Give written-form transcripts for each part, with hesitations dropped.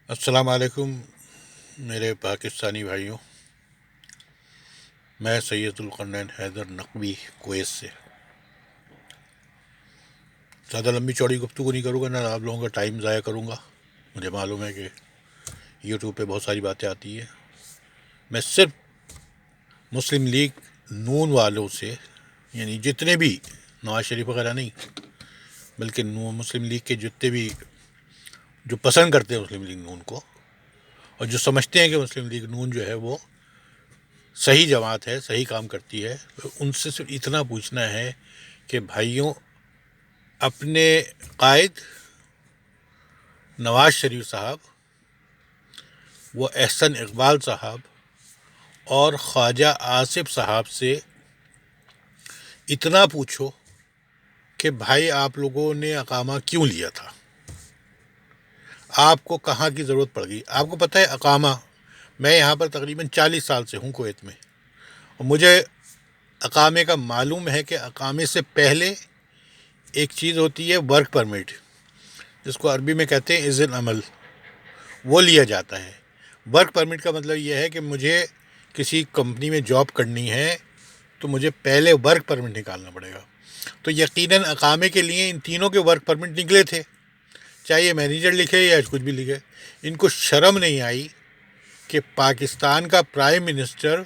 السلام علیکم میرے پاکستانی بھائیوں، میں سید القرنین حیدر نقوی کویت سے زیادہ لمبی چوڑی گفتگو نہیں کروں گا، نہ آپ لوگوں کا ٹائم ضائع کروں گا۔ مجھے معلوم ہے کہ یوٹیوب پہ بہت ساری باتیں آتی ہیں۔ میں صرف مسلم لیگ نون والوں سے، یعنی جتنے بھی، نواز شریف وغیرہ نہیں، بلکہ مسلم لیگ کے جتنے بھی جو پسند کرتے ہیں مسلم لیگ نون کو، اور جو سمجھتے ہیں کہ مسلم لیگ نون جو ہے وہ صحیح جماعت ہے، صحیح کام کرتی ہے، ان سے صرف اتنا پوچھنا ہے کہ بھائیوں، اپنے قائد نواز شریف صاحب، وہ احسن اقبال صاحب اور خواجہ آصف صاحب سے اتنا پوچھو کہ بھائی آپ لوگوں نے اقامہ کیوں لیا تھا، آپ کو کہاں کی ضرورت پڑ گئی۔ آپ کو پتہ ہے اقامہ، میں یہاں پر تقریباً 40 سال سے ہوں کویت میں، اور مجھے اقامے کا معلوم ہے کہ اقامے سے پہلے ایک چیز ہوتی ہے ورک پرمٹ، جس کو عربی میں کہتے ہیں اذن عمل، وہ لیا جاتا ہے۔ ورک پرمٹ کا مطلب یہ ہے کہ مجھے کسی کمپنی میں جاب کرنی ہے تو مجھے پہلے ورک پرمٹ نکالنا پڑے گا۔ تو یقیناً اقامے کے لیے ان تینوں کے ورک پرمٹ نکلے تھے، چاہے یہ مینیجر لکھے یا کچھ بھی لکھے۔ ان کو شرم نہیں آئی کہ پاکستان کا پرائم منسٹر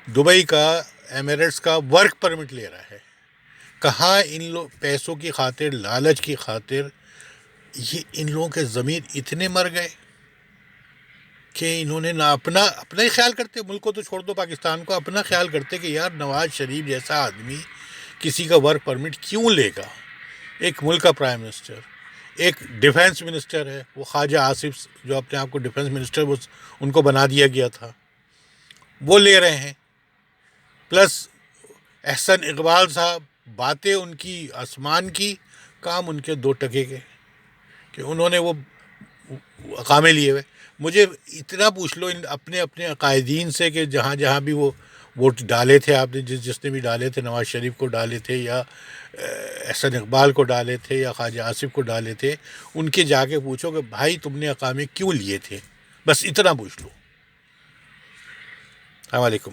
دبئی کا، ایمریٹس کا ورک پرمٹ لے رہا ہے؟ کہاں ان پیسوں کی خاطر، لالچ کی خاطر یہ ان لوگوں کے ضمیر اتنے مر گئے کہ انہوں نے نہ اپنا ہی خیال کرتے، ملک کو تو چھوڑ دو، پاکستان کو، اپنا خیال کرتے کہ یار نواز شریف جیسا آدمی کسی کا ورک پرمٹ کیوں لے گا؟ ایک ملک کا پرائم منسٹر، ایک ڈیفینس منسٹر ہے، وہ خواجہ آصف جو اپنے آپ کو ڈیفینس منسٹر، وہ ان کو بنا دیا گیا تھا، وہ لے رہے ہیں۔ پلس احسن اقبال صاحب، باتیں ان کی آسمان کی، کام ان کے 2 ٹکے کے، کہ انہوں نے وہ اقامے لیے ہوئے۔ مجھے اتنا پوچھ لو ان اپنے اپنے قائدین سے کہ جہاں جہاں بھی وہ ووٹ ڈالے تھے آپ نے، جس نے بھی ڈالے تھے، نواز شریف کو ڈالے تھے یا احسن اقبال کو ڈالے تھے یا خواجہ آصف کو ڈالے تھے، ان کے جا کے پوچھو کہ بھائی تم نے اقامے کیوں لیے تھے، بس اتنا پوچھ لو۔ السلام علیکم۔